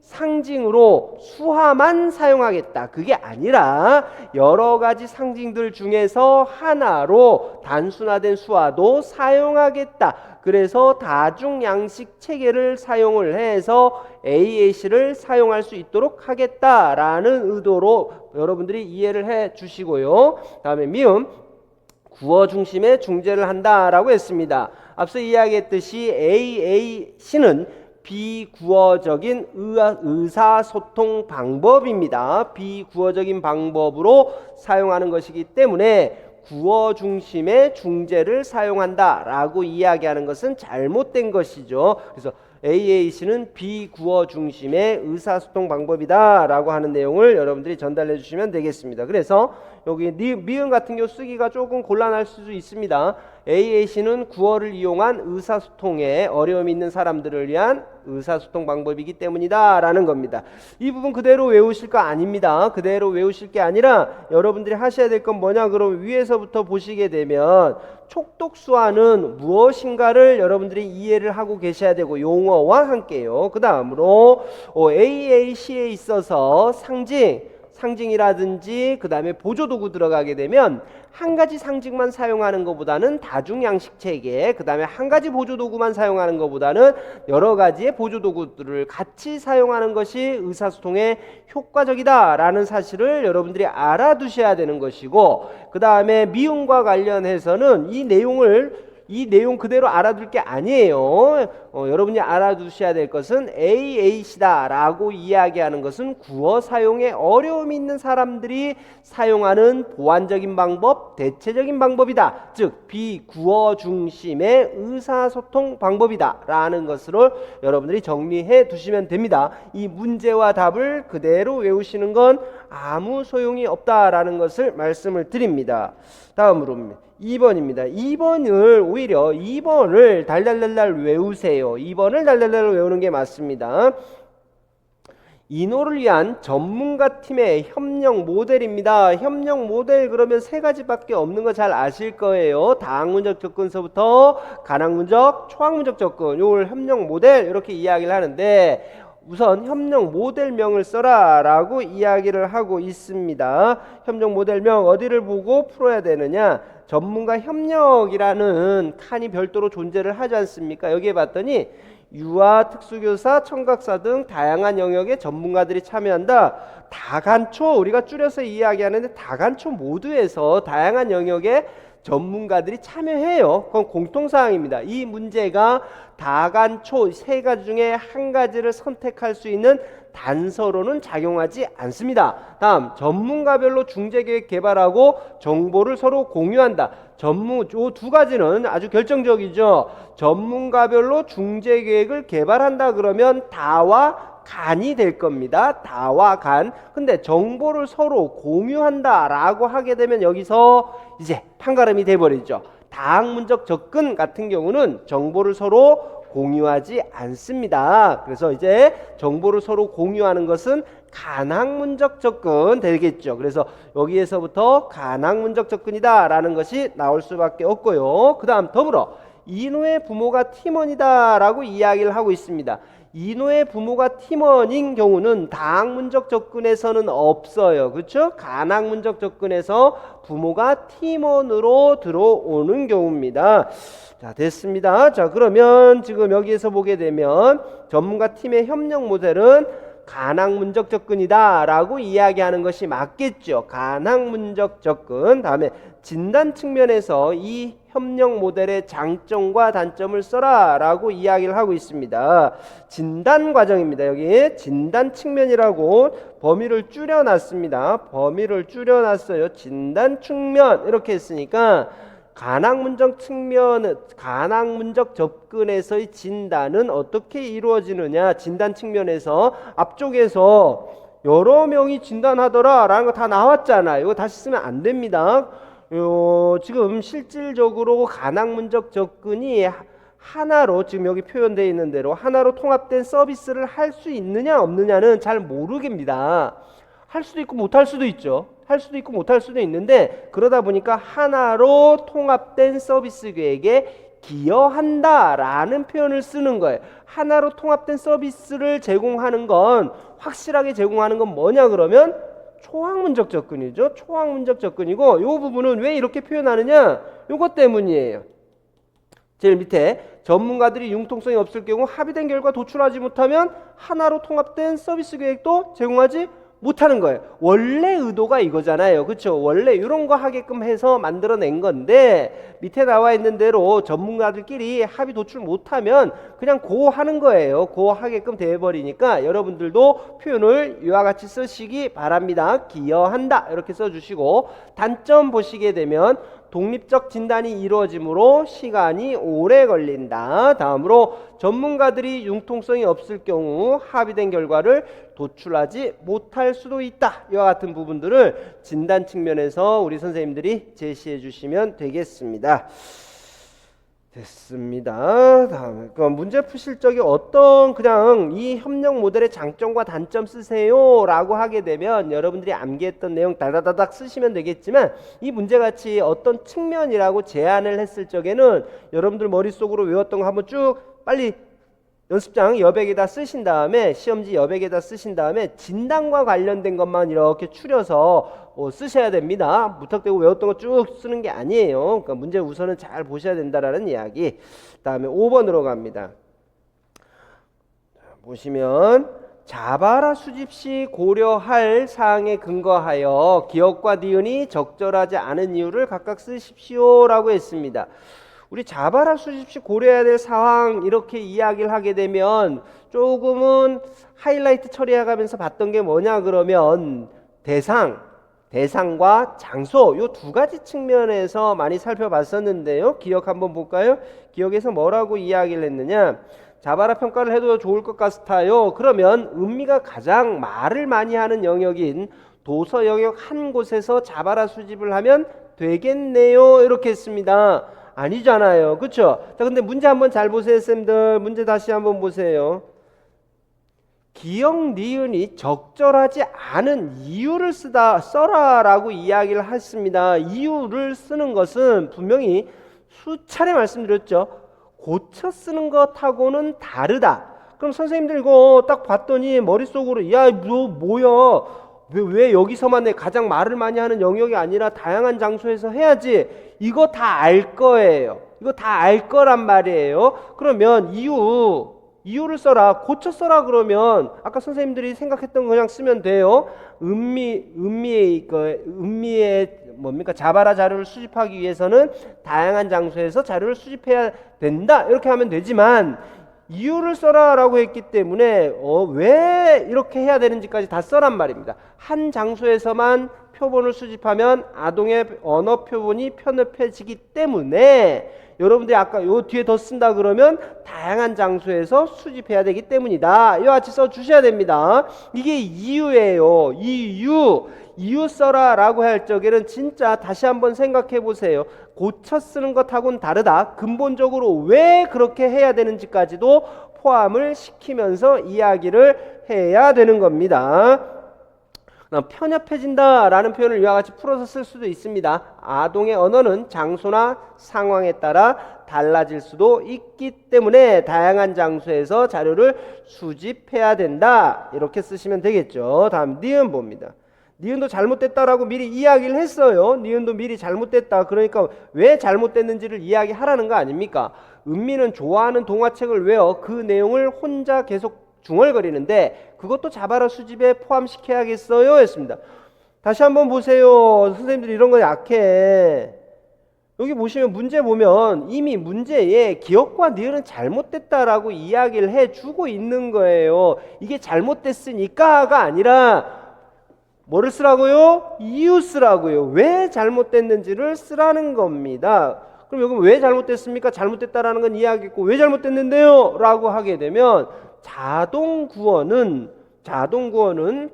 Speaker 1: 상징으로 수화만 사용하겠다. 그게 아니라 여러 가지 상징들 중에서 하나로 단순화된 수화도 사용하겠다. 그래서 다중양식 체계를 사용을 해서 AAC를 사용할 수 있도록 하겠다라는 의도로 여러분들이 이해를 해 주시고요. 다음에 미음 구어 중심의 중재를 한다라고 했습니다. 앞서 이야기했듯이 AAC는 비구어적인 의사소통 방법입니다. 비구어적인 방법으로 사용하는 것이기 때문에 구어 중심의 중재를 사용한다라고 이야기하는 것은 잘못된 것이죠. 그래서 AAC는 비구어 중심의 의사소통 방법이다라고 하는 내용을 여러분들이 전달해 주시면 되겠습니다. 그래서 여기 미음 같은 경우 쓰기가 조금 곤란할 수도 있습니다. AAC는 구어를 이용한 의사소통에 어려움이 있는 사람들을 위한 의사소통 방법이기 때문이다 라는 겁니다. 이 부분 그대로 외우실 거 아닙니다. 그대로 외우실 게 아니라 여러분들이 하셔야 될 건 뭐냐, 그럼 위에서부터 보시게 되면 촉독수화는 무엇인가를 여러분들이 이해를 하고 계셔야 되고, 용어와 함께요. 그 다음으로 AAC에 있어서 상징이라든지 그 다음에 보조도구 들어가게 되면 한 가지 상징만 사용하는 것보다는 다중양식 체계, 그 다음에 한 가지 보조도구만 사용하는 것보다는 여러 가지의 보조도구들을 같이 사용하는 것이 의사소통에 효과적이다라는 사실을 여러분들이 알아두셔야 되는 것이고, 그 다음에 미음과 관련해서는 이 내용 그대로 알아둘 게 아니에요. 여러분이 알아두셔야 될 것은 AAC다 라고 이야기하는 것은 구어 사용에 어려움이 있는 사람들이 사용하는 보완적인 방법, 대체적인 방법이다. 즉 비구어 중심의 의사소통 방법이다 라는 것으로 여러분들이 정리해 두시면 됩니다. 이 문제와 답을 그대로 외우시는 건 아무 소용이 없다라는 것을 말씀을 드립니다. 다음으로 2번입니다. 2번을 오히려 2번을 달달달달 외우세요. 2번을 달달달 외우는 게 맞습니다. 인호를 위한 전문가 팀의 협력 모델입니다. 협력 모델 그러면 세 가지밖에 없는 거 잘 아실 거예요. 다항문적 접근서부터 가항문적, 초항문적 접근, 요걸 협력 모델 이렇게 이야기를 하는데, 우선 협력 모델명을 써라 라고 이야기를 하고 있습니다. 협력 모델명 어디를 보고 풀어야 되느냐, 전문가 협력이라는 칸이 별도로 존재를 하지 않습니까? 여기에 봤더니 유아, 특수교사, 청각사 등 다양한 영역의 전문가들이 참여한다. 다간초, 우리가 줄여서 이야기하는데 다간초 모두에서 다양한 영역의 전문가들이 참여해요. 그건 공통사항입니다. 이 문제가 다간초 세 가지 중에 한 가지를 선택할 수 있는 단서로는 작용하지 않습니다. 다음, 전문가별로 중재계획 개발하고 정보를 서로 공유한다. 요 두 가지는 아주 결정적이죠. 전문가별로 중재계획을 개발한다 그러면 다와 간이 될 겁니다. 다와 간. 근데 정보를 서로 공유한다 라고 하게 되면 여기서 이제 판가름이 돼버리죠. 다학문적 접근 같은 경우는 정보를 서로 공유하지 않습니다. 그래서 이제 정보를 서로 공유하는 것은 간학문적 접근 되겠죠. 그래서 여기에서부터 간학문적 접근이다 라는 것이 나올 수밖에 없고요. 그 다음 더불어 인호의 부모가 팀원이다 라고 이야기를 하고 있습니다. 인호의 부모가 팀원인 경우는 다학문적 접근에서는 없어요. 그렇죠? 간학문적 접근에서 부모가 팀원으로 들어오는 경우입니다. 자, 됐습니다. 자, 그러면 지금 여기에서 보게 되면 전문가 팀의 협력 모델은 간학문적 접근이다 라고 이야기하는 것이 맞겠죠. 간학문적 접근. 다음에 진단 측면에서 이 협력 모델의 장점과 단점을 써라 라고 이야기를 하고 있습니다. 진단 과정입니다. 여기 진단 측면이라고 범위를 줄여놨습니다. 범위를 줄여놨어요. 진단 측면 이렇게 했으니까 간학문적 측면, 간학문적 접근에서의 진단은 어떻게 이루어지느냐. 진단 측면에서 앞쪽에서 여러 명이 진단하더라 라는 거 다 나왔잖아요. 이거 다시 쓰면 안 됩니다. 지금 실질적으로 간학문적 접근이 하나로, 지금 여기 표현되어 있는 대로 하나로 통합된 서비스를 할 수 있느냐 없느냐는 잘 모르겠습니다. 할 수도 있고 못할 수도 있죠. 할 수도 있고 못할 수도 있는데, 그러다 보니까 하나로 통합된 서비스 계획에 기여한다라는 표현을 쓰는 거예요. 하나로 통합된 서비스를 제공하는 건, 확실하게 제공하는 건 뭐냐 그러면 초학문적 접근이죠. 초학문적 접근이고, 이 부분은 왜 이렇게 표현하느냐, 이것 때문이에요. 제일 밑에 전문가들이 융통성이 없을 경우 합의된 결과 도출하지 못하면 하나로 통합된 서비스 계획도 제공하지 못하는 거예요. 원래 의도가 이거잖아요. 그렇죠? 원래 이런 거 하게끔 해서 만들어낸 건데, 밑에 나와 있는 대로 전문가들끼리 합의 도출 못하면 그냥 고 하는 거예요. 고 하게끔 돼버리니까 여러분들도 표현을 이와 같이 쓰시기 바랍니다. 기여한다 이렇게 써주시고, 단점 보시게 되면 독립적 진단이 이루어지므로 시간이 오래 걸린다. 다음으로 전문가들이 융통성이 없을 경우 합의된 결과를 도출하지 못할 수도 있다. 이와 같은 부분들을 진단 측면에서 우리 선생님들이 제시해 주시면 되겠습니다. 됐습니다. 다음에 문제 푸실 적에 어떤 그냥 이 협력 모델의 장점과 단점 쓰세요 라고 하게 되면 여러분들이 암기했던 내용 다다다닥 쓰시면 되겠지만 이 문제같이 어떤 측면이라고 제안을 했을 적에는 여러분들 머릿속으로 외웠던 거 한번 쭉 빨리 연습장 여백에다 쓰신 다음에 시험지 여백에다 쓰신 다음에 진단과 관련된 것만 이렇게 추려서 쓰셔야 됩니다. 무턱대고 외웠던 거 쭉 쓰는 게 아니에요. 그러니까 문제 우선은 잘 보셔야 된다라는 이야기. 다음에 5번으로 갑니다. 보시면 자바라 수집 시 고려할 사항에 근거하여 기억과 니은이 적절하지 않은 이유를 각각 쓰십시오 라고 했습니다. 우리 자바라 수집 시 고려해야 될 사항 이렇게 이야기를 하게 되면 조금은 하이라이트 처리해가면서 봤던 게 뭐냐 그러면 대상과 장소 요 두 가지 측면에서 많이 살펴봤었는데요. 기억 한번 볼까요? 기억에서 뭐라고 이야기를 했느냐. 자바라 평가를 해도 좋을 것 같아요. 그러면 은미가 가장 말을 많이 하는 영역인 도서 영역 한 곳에서 자바라 수집을 하면 되겠네요. 이렇게 했습니다. 아니잖아요. 그렇죠? 자, 근데 문제 한번 잘 보세요, 쌤들. 문제 다시 한번 보세요. 기억 니은이 적절하지 않은 이유를 써라라고 이야기를 했습니다. 이유를 쓰는 것은 분명히 수차례 말씀드렸죠. 고쳐 쓰는 것하고는 다르다. 그럼 선생님들 이거 딱 봤더니 머릿속으로 야, 뭐야? 왜 여기서만 내 가장 말을 많이 하는 영역이 아니라 다양한 장소에서 해야지. 이거 다 알 거예요. 이거 다 알 거란 말이에요. 그러면 이유를 써라. 고쳐 써라 그러면 아까 선생님들이 생각했던 거 그냥 쓰면 돼요. 음미의 뭡니까? 자바라 자료를 수집하기 위해서는 다양한 장소에서 자료를 수집해야 된다. 이렇게 하면 되지만 이유를 써라라고 했기 때문에 왜 이렇게 해야 되는지까지 다 써란 말입니다. 한 장소에서만 표본을 수집하면 아동의 언어 표본이 편협해지기 때문에 여러분들이 아까 요 뒤에 더 쓴다 그러면 다양한 장소에서 수집해야 되기 때문이다. 이와 같이 써주셔야 됩니다. 이게 이유예요. 이유 써라라고 할 적에는 진짜 다시 한번 생각해 보세요. 고쳐 쓰는 것하고는 다르다. 근본적으로 왜 그렇게 해야 되는지까지도 포함을 시키면서 이야기를 해야 되는 겁니다. 편협해진다라는 표현을 이와 같이 풀어서 쓸 수도 있습니다. 아동의 언어는 장소나 상황에 따라 달라질 수도 있기 때문에 다양한 장소에서 자료를 수집해야 된다. 이렇게 쓰시면 되겠죠. 다음 니은 봅니다. 니은도 잘못됐다라고 미리 이야기를 했어요. 니은도 미리 잘못됐다. 그러니까 왜 잘못됐는지를 이야기하라는 거 아닙니까? 은미는 좋아하는 동화책을 외워 그 내용을 혼자 계속 중얼거리는데 그것도 자바라 수집에 포함시켜야겠어요? 했습니다. 다시 한번 보세요. 선생님들 이런 거 약해. 여기 보시면 문제 보면 이미 문제에 기억과 니은은 잘못됐다라고 이야기를 해주고 있는 거예요. 이게 잘못됐으니까가 아니라 뭐를 쓰라고요? 이유 쓰라고요. 왜 잘못됐는지를 쓰라는 겁니다. 그럼 여기 왜 잘못됐습니까? 잘못됐다라는 건 이해하겠고 왜 잘못됐는데요? 라고 하게 되면 자동 구원은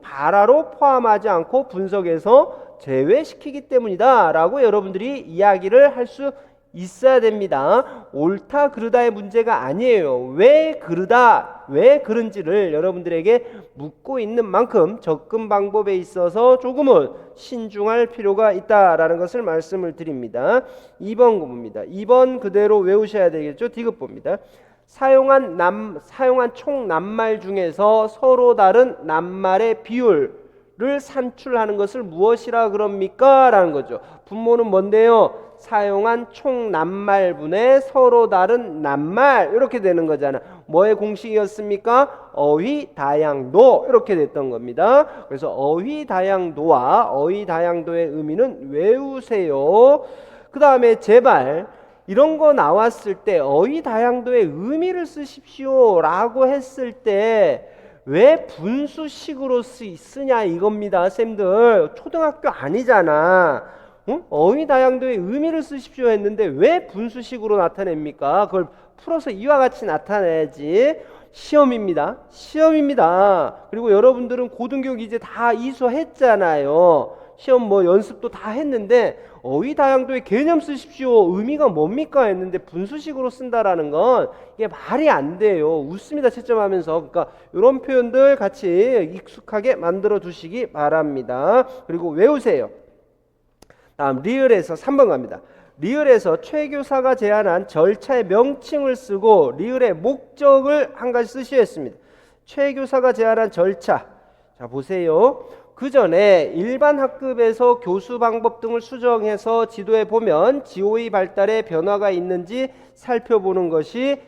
Speaker 1: 발화로 포함하지 않고 분석에서 제외시키기 때문이다 라고 여러분들이 이야기를 할 수 있어야 됩니다. 옳다 그르다의 문제가 아니에요. 왜 그르다 왜 그런지를 여러분들에게 묻고 있는 만큼 접근 방법에 있어서 조금은 신중할 필요가 있다라는 것을 말씀을 드립니다. 2번 봅니다. 2번 그대로 외우셔야 되겠죠. 디귿 봅니다. 사용한 총 낱말 중에서 서로 다른 낱말의 비율을 산출하는 것을 무엇이라 그럽니까? 라는 거죠. 분모는 뭔데요? 사용한 총 낱말분의 서로 다른 낱말 이렇게 되는 거잖아. 뭐의 공식이었습니까? 어휘다양도 이렇게 됐던 겁니다. 그래서 어휘다양도와 어휘다양도의 의미는 외우세요. 그 다음에 제발 이런 거 나왔을 때 어휘다양도의 의미를 쓰십시오 라고 했을 때 왜 분수식으로 쓰냐 이겁니다. 쌤들 초등학교 아니잖아. 어휘 다양도의 의미를 쓰십시오 했는데 왜 분수식으로 나타냅니까? 그걸 풀어서 이와 같이 나타내야지. 시험입니다. 시험입니다. 그리고 여러분들은 고등교육 이제 다 이수했잖아요. 시험 뭐 연습도 다 했는데 어휘 다양도의 개념 쓰십시오. 의미가 뭡니까? 했는데 분수식으로 쓴다라는 건 이게 말이 안 돼요. 웃습니다. 채점하면서. 그러니까 이런 표현들 같이 익숙하게 만들어 두시기 바랍니다. 그리고 외우세요. 다음 리을에서 3번 갑니다. 리을에서 최 교사가 제안한 절차의 명칭을 쓰고 리을의 목적을 한 가지 쓰시오 했습니다. 최 교사가 제안한 절차. 자 보세요. 그 전에 일반 학급에서 교수 방법 등을 수정해서 지도에 보면 지오의 발달에 변화가 있는지 살펴보는 것이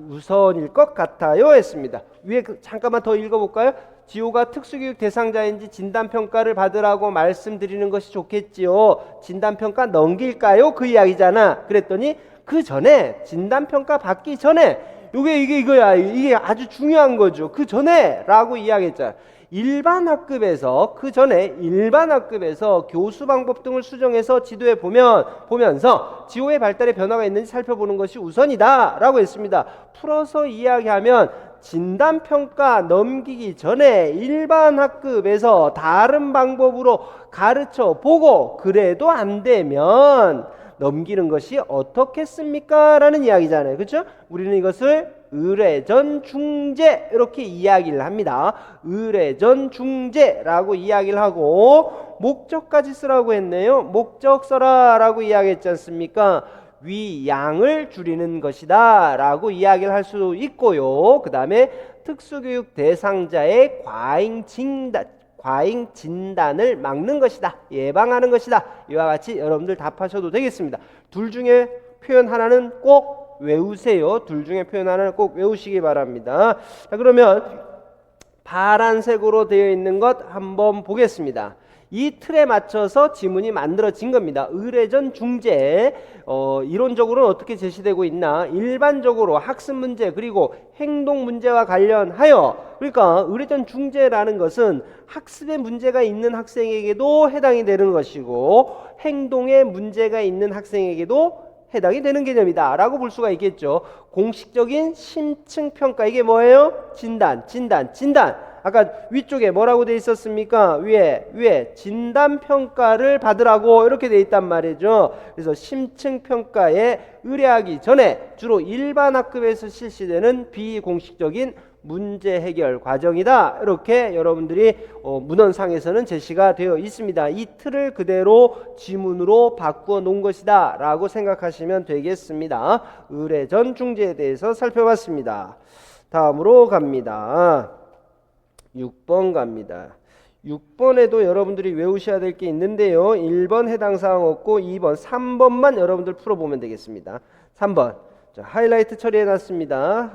Speaker 1: 우선일 것 같아요 했습니다. 위에 잠깐만 더 읽어볼까요? 지오가 특수교육 대상자인지 진단평가를 받으라고 말씀드리는 것이 좋겠지요. 진단평가 넘길까요? 그 이야기잖아. 그랬더니 그 전에 진단평가 받기 전에 이거야. 이게 아주 중요한 거죠. 그 전에 라고 이야기했잖아. 일반 학급에서 그 전에 일반 학급에서 교수 방법 등을 수정해서 지도에 보면서 지오의 발달에 변화가 있는지 살펴보는 것이 우선이다 라고 했습니다. 풀어서 이야기하면 진단평가 넘기기 전에 일반 학급에서 다른 방법으로 가르쳐 보고 그래도 안 되면 넘기는 것이 어떻겠습니까? 라는 이야기잖아요. 그렇죠? 우리는 이것을 의례전 중재 이렇게 이야기를 합니다. 의례전 중재라고 이야기를 하고 목적까지 쓰라고 했네요. 목적 써라 라고 이야기했지 않습니까? 위양을 줄이는 것이다 라고 이야기를 할 수 있고요. 그 다음에 특수교육 대상자의 과잉 진단을 막는 것이다. 예방하는 것이다. 이와 같이 여러분들 답하셔도 되겠습니다. 둘 중에 표현 하나는 꼭 외우세요. 둘 중에 표현 하나는 꼭 외우시기 바랍니다. 자, 그러면 파란색으로 되어 있는 것 한번 보겠습니다. 이 틀에 맞춰서 지문이 만들어진 겁니다. 의례전 중재 이론적으로는 어떻게 제시되고 있나? 일반적으로 학습 문제 그리고 행동 문제와 관련하여 그러니까 의례전 중재라는 것은 학습에 문제가 있는 학생에게도 해당이 되는 것이고 행동에 문제가 있는 학생에게도 해당이 되는 개념이다 라고 볼 수가 있겠죠. 공식적인 심층평가 이게 뭐예요? 진단. 아까 위쪽에 뭐라고 돼 있었습니까? 위에 진단평가를 받으라고 이렇게 돼 있단 말이죠. 그래서 심층평가에 의뢰하기 전에 주로 일반 학급에서 실시되는 비공식적인 문제 해결 과정이다. 이렇게 여러분들이 문헌상에서는 제시가 되어 있습니다. 이 틀을 그대로 지문으로 바꾸어 놓은 것이다 라고 생각하시면 되겠습니다. 의례전 중재에 대해서 살펴봤습니다. 다음으로 갑니다. 6번 갑니다. 6번에도 여러분들이 외우셔야 될 게 있는데요. 1번 해당 사항 없고 2번, 3번만 여러분들 풀어보면 되겠습니다. 3번 자, 하이라이트 처리해놨습니다.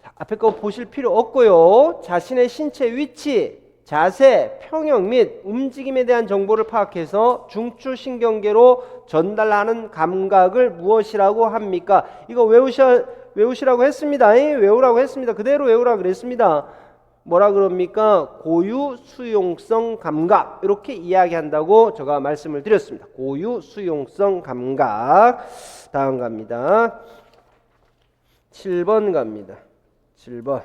Speaker 1: 자, 앞에 거 보실 필요 없고요. 자신의 신체 위치, 자세, 평형 및 움직임에 대한 정보를 파악해서 중추신경계로 전달하는 감각을 무엇이라고 합니까? 이거 외우시라고 했습니다. 외우라고 했습니다. 그대로 외우라고 그랬습니다. 뭐라 그럽니까? 고유 수용성 감각 이렇게 이야기한다고 제가 말씀을 드렸습니다. 고유 수용성 감각. 다음 갑니다. 7번 갑니다. 7번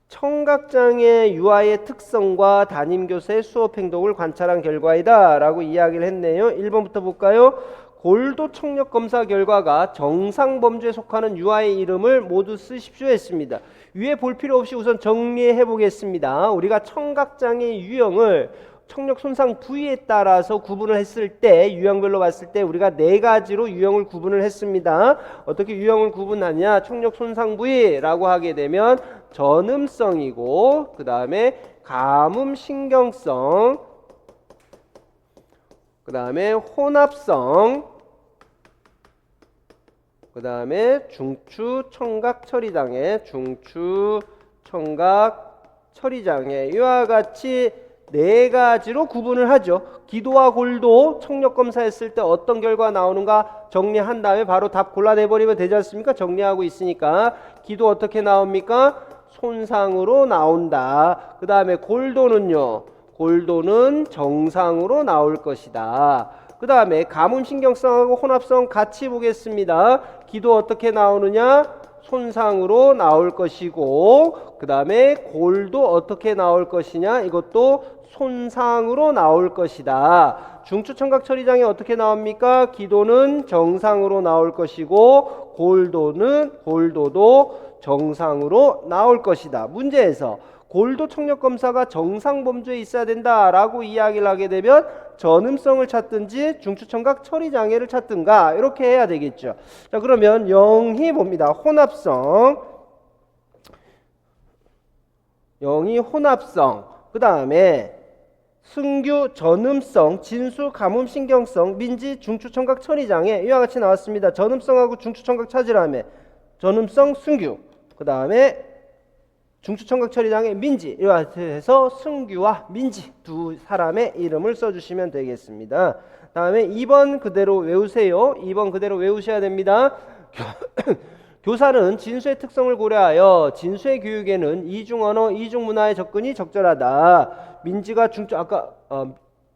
Speaker 1: 청각장애 유아의 특성과 담임교사의 수업 행동을 관찰한 결과이다 라고 이야기를 했네요. 1번부터 볼까요? 골도 청력 검사 결과가 정상 범주에 속하는 유아의 이름을 모두 쓰십시오 했습니다. 위에 볼 필요 없이 우선 정리해 보겠습니다. 우리가 청각장애 유형을 청력 손상 부위에 따라서 구분을 했을 때 유형별로 봤을 때 우리가 4가지로 유형을 구분을 했습니다. 어떻게 유형을 구분하냐? 청력 손상 부위라고 하게 되면 전음성이고 그 다음에 감음신경성 그 다음에 혼합성 그 다음에 중추청각처리장애 이와 같이 4가지로 구분을 하죠. 기도와 골도 청력검사했을 때 어떤 결과 나오는가 정리한 다음에 바로 답 골라내버리면 되지 않습니까? 정리하고 있으니까. 기도 어떻게 나옵니까? 손상으로 나온다. 그 다음에 골도는요. 골도는 정상으로 나올 것이다. 그 다음에 가뭄신경성하고 혼합성 같이 보겠습니다. 기도 어떻게 나오느냐? 손상으로 나올 것이고, 그 다음에 골도 어떻게 나올 것이냐? 이것도 손상으로 나올 것이다. 중추청각처리장애 어떻게 나옵니까? 기도는 정상으로 나올 것이고 골도도 정상으로 나올 것이다. 문제에서 골도 청력 검사가 정상 범주에 있어야 된다라고 이야기를 하게 되면 전음성을 찾든지 중추청각 처리 장애를 찾든가 이렇게 해야 되겠죠. 자, 그러면 0이 봅니다. 혼합성. 0이 혼합성. 그 다음에 승규 전음성, 진수 가뭄신경성, 민지 중추청각 처리장애 이와 같이 나왔습니다. 전음성하고 중추청각 찾으라며 전음성 승규, 그 다음에 중추청각 처리장애 민지 이와 같이 해서 승규와 민지 두 사람의 이름을 써주시면 되겠습니다. 다음에 2번 그대로 외우세요. 2번 그대로 외우셔야 됩니다. 교사는 진수의 특성을 고려하여 진수의 교육에는 이중언어, 이중문화의 접근이 적절하다. 민지가 아까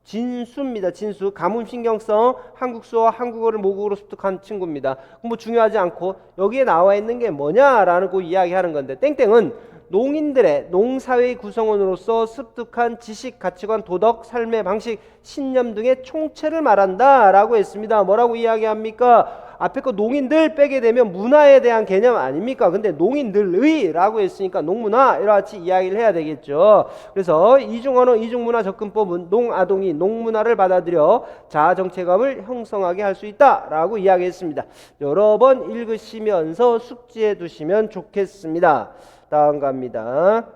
Speaker 1: 진수입니다. 진수. 가뭄신경성, 한국수어, 한국어를 모국어로 습득한 친구입니다. 뭐 중요하지 않고 여기에 나와 있는 게 뭐냐라고 이야기하는 건데 땡땡은 농인들의 농사회의 구성원으로서 습득한 지식, 가치관, 도덕, 삶의 방식, 신념 등의 총체를 말한다 라고 했습니다. 뭐라고 이야기합니까? 앞에 거 농인들 빼게 되면 문화에 대한 개념 아닙니까? 근데 농인들의 라고 했으니까 농문화 이렇게 이야기를 해야 되겠죠. 그래서 이중언어, 이중문화 접근법은 농아동이 농문화를 받아들여 자아정체감을 형성하게 할 수 있다 라고 이야기했습니다. 여러 번 읽으시면서 숙지해 두시면 좋겠습니다. 다음 갑니다.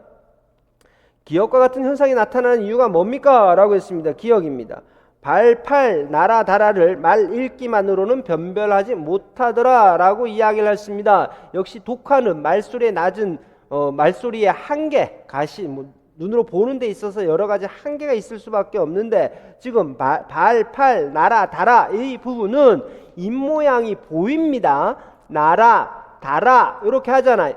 Speaker 1: 기억과 같은 현상이 나타나는 이유가 뭡니까? 라고 했습니다. 기억입니다. 발, 팔, 나라, 다라를 말 읽기만으로는 변별하지 못하더라 라고 이야기를 했습니다. 역시 독화는 말소리의 낮은 말소리의 한계, 가시, 눈으로 보는 데 있어서 여러 가지 한계가 있을 수밖에 없는데 지금 발, 팔, 나라, 다라 이 부분은 입모양이 보입니다. 나라, 다라 이렇게 하잖아요.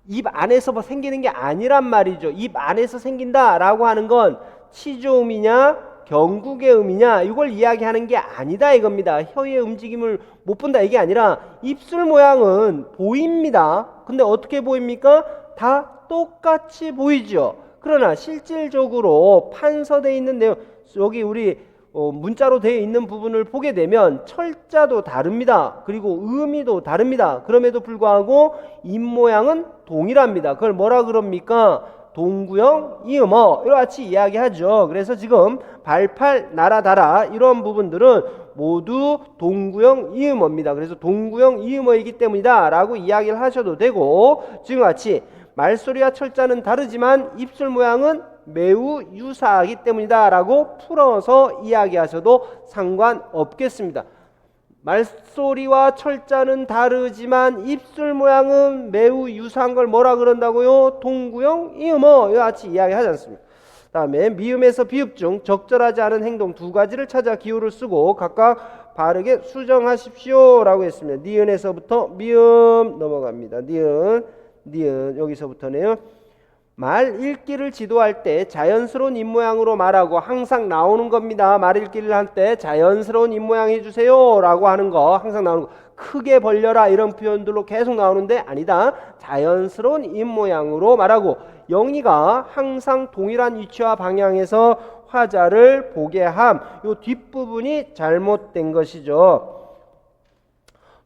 Speaker 1: 입 안에서 생기는 게 아니란 말이죠. 입 안에서 생긴다라고 하는 건 치조음이냐 경국의 음이냐 이걸 이야기하는 게 아니다 이겁니다. 혀의 움직임을 못 본다 이게 아니라 입술 모양은 보입니다. 근데 어떻게 보입니까? 다 똑같이 보이죠. 그러나 실질적으로 판서되어 있는 내용 여기 우리 문자로 되어 있는 부분을 보게 되면 철자도 다릅니다. 그리고 의미도 다릅니다. 그럼에도 불구하고 입모양은 동일합니다. 그걸 뭐라 그럽니까? 동구형 이음어 이렇게 이야기하죠. 그래서 지금 발팔 나라다라 이런 부분들은 모두 동구형 이음어입니다. 그래서 동구형 이음어이기 때문이다 라고 이야기를 하셔도 되고 지금같이 말소리와 철자는 다르지만 입술 모양은 매우 유사하기 때문이다 라고 풀어서 이야기하셔도 상관없겠습니다. 말소리와 철자는 다르지만 입술 모양은 매우 유사한 걸 뭐라 그런다고요? 동구형 이음어 이와 같이 이야기하지 않습니까? 다음에 미음에서 비읍 중 적절하지 않은 행동 두 가지를 찾아 기호를 쓰고 각각 바르게 수정하십시오 라고 했습니다. 니은에서부터 미음 넘어갑니다. 니은 여기서부터네요. 말 읽기를 지도할 때 자연스러운 입모양으로 말하고 항상 나오는 겁니다. 말 읽기를 할 때 자연스러운 입모양 해주세요 라고 하는 거 항상 나오는 거. 크게 벌려라 이런 표현들로 계속 나오는데 아니다. 자연스러운 입모양으로 말하고 영희가 항상 동일한 위치와 방향에서 화자를 보게 함. 요 뒷부분이 잘못된 것이죠.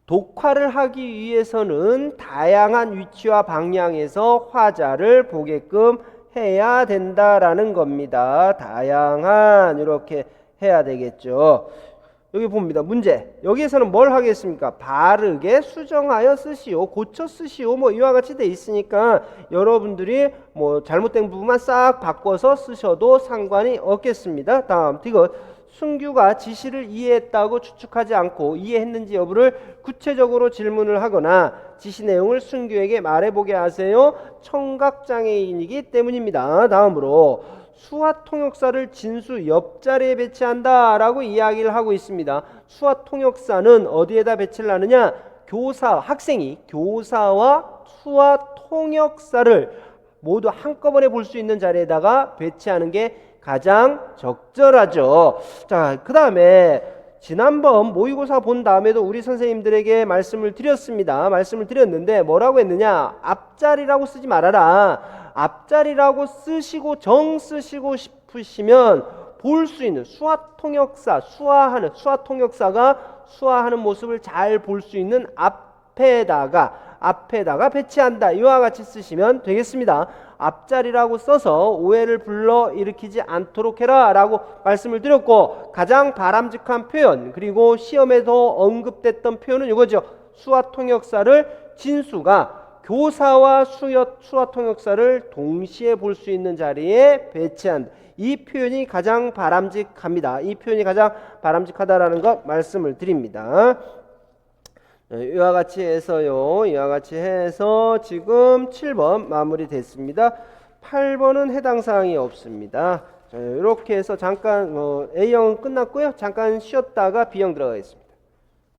Speaker 1: 독화를 하기 위해서는 다양한 위치와 방향에서 화자를 보게끔 해야 된다라는 겁니다. 다양한 이렇게 해야 되겠죠. 여기 봅니다. 문제. 여기에서는 뭘 하겠습니까? 바르게 수정하여 쓰시오. 고쳐 쓰시오. 뭐 이와 같이 돼 있으니까 여러분들이 뭐 잘못된 부분만 싹 바꿔서 쓰셔도 상관이 없겠습니다. 다음 디귿. 순규가 지시를 이해했다고 추측하지 않고 이해했는지 여부를 구체적으로 질문을 하거나 지시 내용을 순규에게 말해보게 하세요. 청각장애인이기 때문입니다. 다음으로 수화통역사를 진수 옆자리에 배치한다 라고 이야기를 하고 있습니다. 수화통역사는 어디에다 배치를 하느냐? 학생이 교사와 수화통역사를 모두 한꺼번에 볼 수 있는 자리에다가 배치하는 게 가장 적절하죠. 자, 그 다음에 지난번 모의고사 본 다음에도 우리 선생님들에게 말씀을 드렸습니다. 말씀을 드렸는데 뭐라고 했느냐? 앞자리라고 쓰지 말아라. 앞자리라고 쓰시고 정 쓰시고 싶으시면 볼 수 있는 수화통역사, 수화통역사가 수화하는 모습을 잘 볼 수 있는 앞에다가 배치한다. 이와 같이 쓰시면 되겠습니다. 앞자리라고 써서 오해를 불러일으키지 않도록 해라 라고 말씀을 드렸고, 가장 바람직한 표현, 그리고 시험에도 언급됐던 표현은 이거죠. 수화통역사를 진수가 교사와 수화통역사를 동시에 볼 수 있는 자리에 배치한다. 이 표현이 가장 바람직합니다. 이 표현이 가장 바람직하다라는 것 말씀을 드립니다. 이와 같이 해서요. 이와 같이 해서 지금 7번 마무리됐습니다. 8번은 해당 사항이 없습니다. 자, 이렇게 해서 잠깐 A형은 끝났고요. 잠깐 쉬었다가 B형 들어가겠습니다.